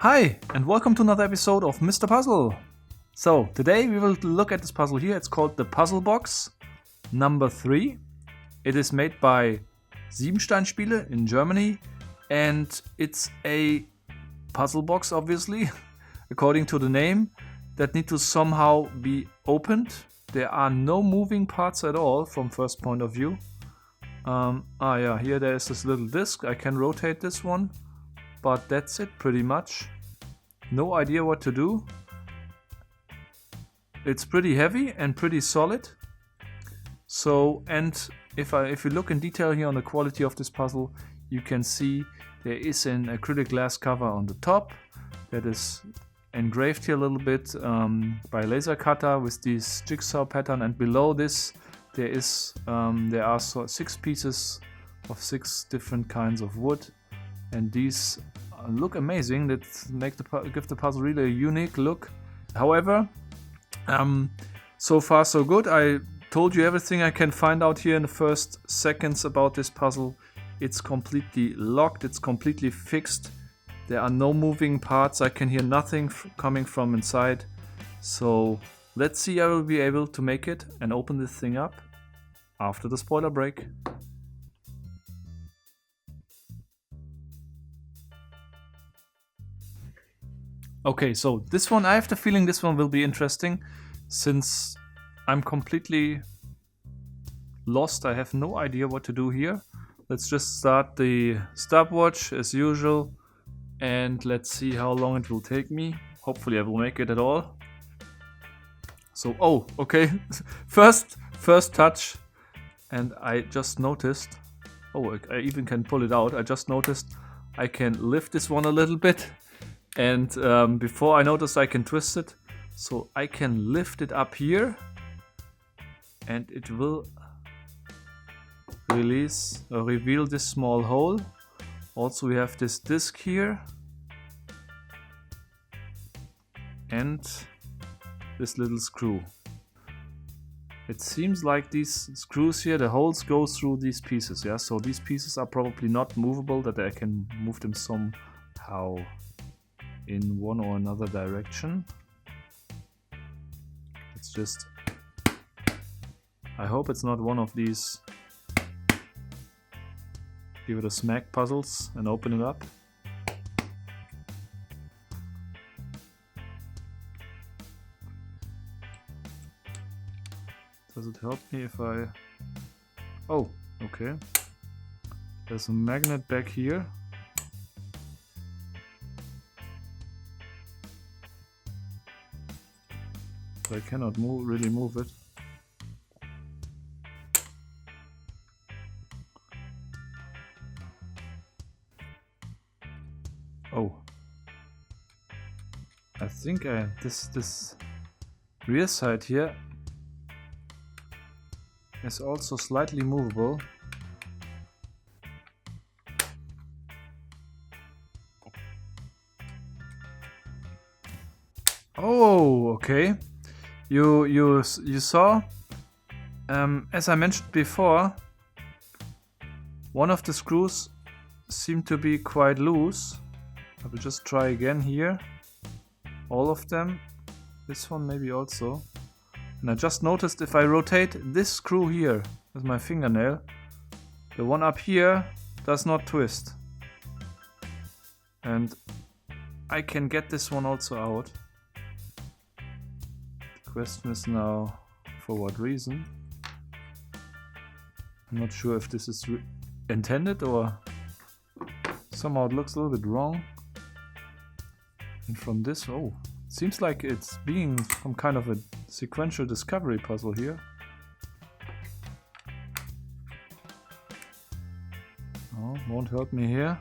Hi, and welcome to another episode of Mr. Puzzle. So, today we will look at this puzzle here. It's called the Puzzle Box number 3. It is made by Siebenstein-Spiele in Germany, and it's a puzzle box, obviously, according to the name, that need to somehow be opened. There are no moving parts at all from first point of view. Here there is this little disc. I can rotate this one, but that's it pretty much. No idea what to do. It's pretty heavy and pretty solid. So, and if you look in detail here on the quality of this puzzle, you can see there is an acrylic glass cover on the top that is engraved here a little bit by laser cutter with this jigsaw pattern, and below this there are 6 pieces of 6 different kinds of wood, and these look amazing. That give the puzzle really a unique look. However, so far so good. I told you everything I can find out here in the first seconds about this puzzle. It's completely locked, it's completely fixed. There are no moving parts. I can hear nothing coming from inside. So let's see I will be able to make it and open this thing up after the spoiler break. Okay, so this one, I have the feeling this one will be interesting, since I'm completely lost. I have no idea what to do here. Let's just start the stopwatch as usual, and let's see how long it will take me. Hopefully I will make it at all. So, okay. first touch, and I just noticed, I even can pull it out. I just noticed I can lift this one a little bit. And before I noticed I can twist it, so I can lift it up here and it will reveal this small hole. Also we have this disc here and this little screw. It seems like these screws here, the holes go through these pieces, yeah? So these pieces are probably not movable, that I can move them somehow in one or another direction. It's just, I hope it's not one of these give it a smack puzzles and open it up. Does it help me if I... Oh, okay. There's a magnet back here. I cannot really move it. Oh, I think this rear side here is also slightly movable. Oh, okay. You saw, as I mentioned before, one of the screws seemed to be quite loose. I will just try again here. All of them. This one maybe also. And I just noticed if I rotate this screw here with my fingernail, the one up here does not twist. And I can get this one also out. Question is now for what reason. I'm not sure if this is intended or somehow it looks a little bit wrong. And from this, it seems like it's being some kind of a sequential discovery puzzle here. Oh, won't help me here.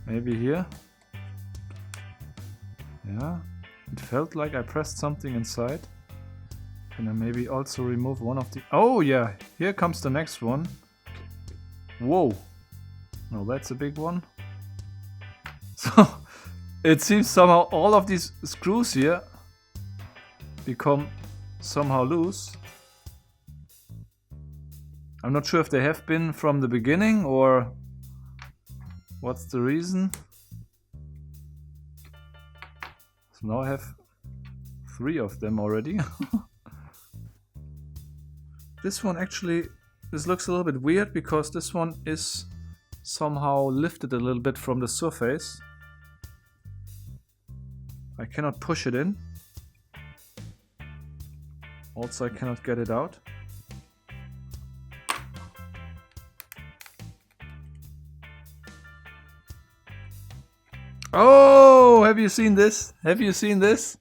Maybe here. Yeah. It felt like I pressed something inside. Can I maybe also remove one of the... Oh yeah, here comes the next one. Whoa. No, that's a big one. So, it seems somehow all of these screws here become somehow loose. I'm not sure if they have been from the beginning or what's the reason. So now I have 3 of them already. This one actually, this looks a little bit weird because this one is somehow lifted a little bit from the surface. I cannot push it in. Also, I cannot get it out. Oh, have you seen this? Have you seen this?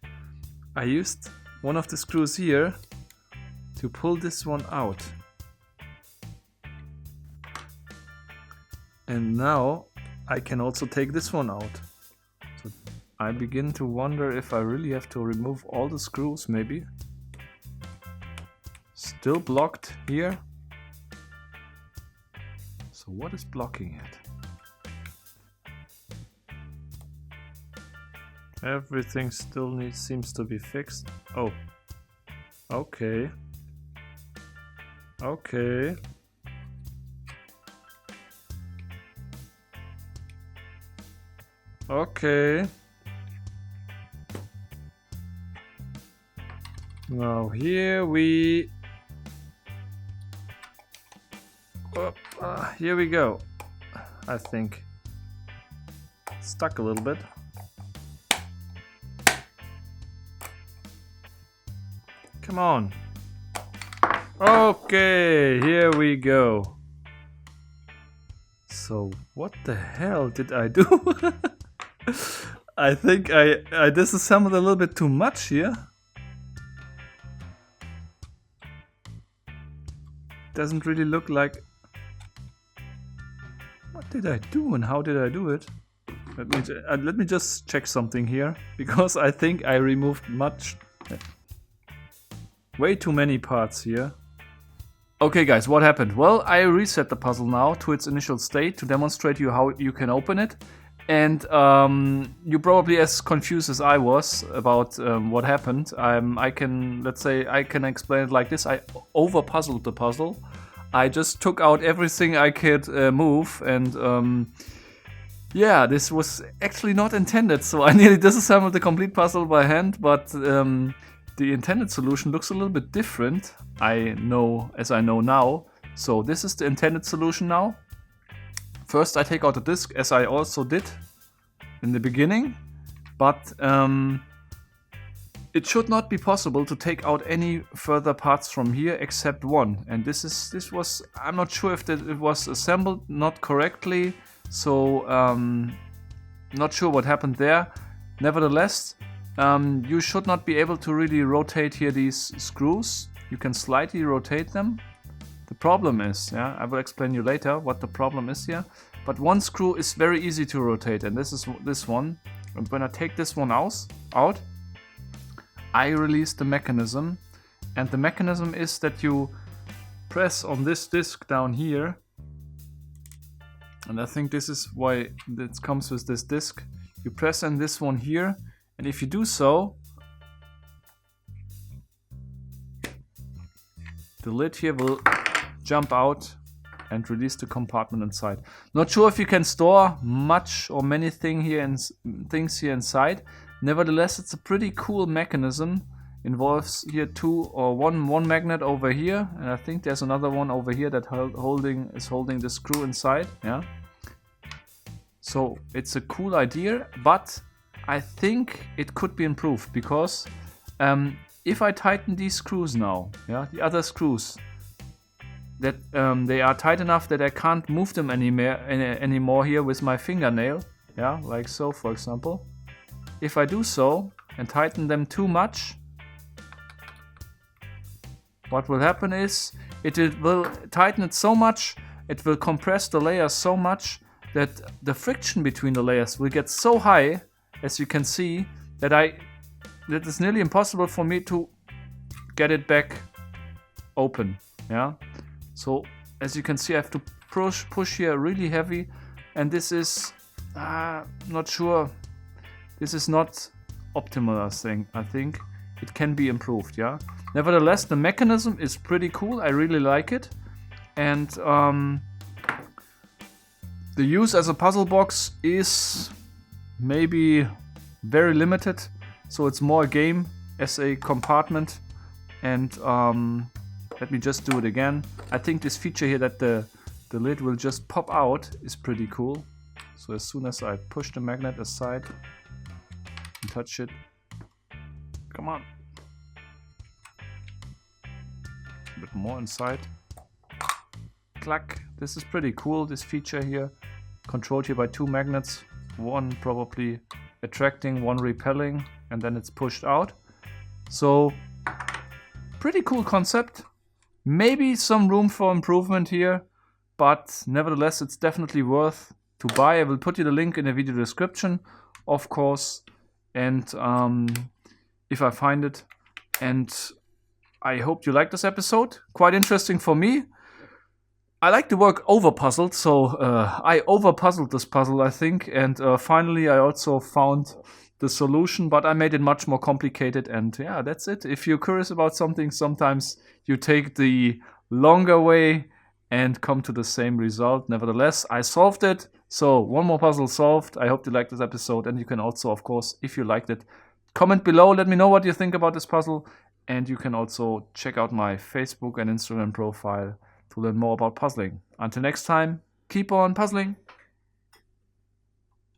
I used one of the screws here to pull this one out. And now I can also take this one out. So I begin to wonder if I really have to remove all the screws, maybe. Still blocked here. So what is blocking it? Everything still seems to be fixed. Oh. Okay. Okay. Okay. Now here we... here we go. I think. Stuck a little bit. Come on. Okay, here we go. So what the hell did I do? I think I disassembled a little bit too much here. Doesn't really look like... What did I do and how did I do it? Let me just check something here, because I think I removed way too many parts here. Okay guys, what happened? Well, I reset the puzzle now to its initial state to demonstrate you how you can open it. And you're probably as confused as I was about what happened. I can explain it like this. I over-puzzled the puzzle. I just took out everything I could move, and yeah, this was actually not intended. So I nearly disassembled the complete puzzle by hand, but the intended solution looks a little bit different. I know now. So this is the intended solution now. First I take out the disc, as I also did in the beginning, but it should not be possible to take out any further parts from here except one. And this was, I'm not sure if it was assembled not correctly, so not sure what happened there. Nevertheless, you should not be able to really rotate here these screws. You can slightly rotate them. The problem is, I will explain you later what the problem is here. But one screw is very easy to rotate, and this is this one. And when I take this one out, I release the mechanism. And the mechanism is that you press on this disc down here. And I think this is why it comes with this disc. You press on this one here, and if you do so, the lid here will jump out and release the compartment inside. Not sure if you can store much or many things here inside. Nevertheless, it's a pretty cool mechanism. Involves here one magnet over here, and I think there's another one over here that is holding the screw inside. Yeah. So it's a cool idea, but I think it could be improved, because if I tighten these screws now, the other screws, that they are tight enough that I can't move them anymore here with my fingernail, like so, for example. If I do so and tighten them too much, what will happen is it will tighten it so much, it will compress the layers so much that the friction between the layers will get so high, as you can see, that it's nearly impossible for me to get it back open. So as you can see, I have to push here really heavy, and this is not sure. This is not optimal. I think it can be improved. Nevertheless, the mechanism is pretty cool. I really like it, and the use as a puzzle box is maybe very limited. So it's more a game as a compartment. And let me just do it again. I think this feature here that the lid will just pop out is pretty cool. So as soon as I push the magnet aside and touch it, come on, a bit more inside, clack. This is pretty cool, this feature here, controlled here by 2 magnets, one probably attracting, one repelling, and then it's pushed out. So pretty cool concept. Maybe some room for improvement here, but nevertheless it's definitely worth to buy. I will put you the link in the video description, of course, and if I find it. And I hope you like this episode. Quite interesting for me. I like to work over puzzled, so I over puzzled this puzzle, I think, and finally I also found the solution, but I made it much more complicated, and yeah, that's it. If you're curious about something, sometimes you take the longer way and come to the same result. Nevertheless, I solved it. So one more puzzle solved. I hope you liked this episode, and you can also, of course, if you liked it, comment below. Let me know what you think about this puzzle, and you can also check out my Facebook and Instagram profile to learn more about puzzling. Until next time, keep on puzzling.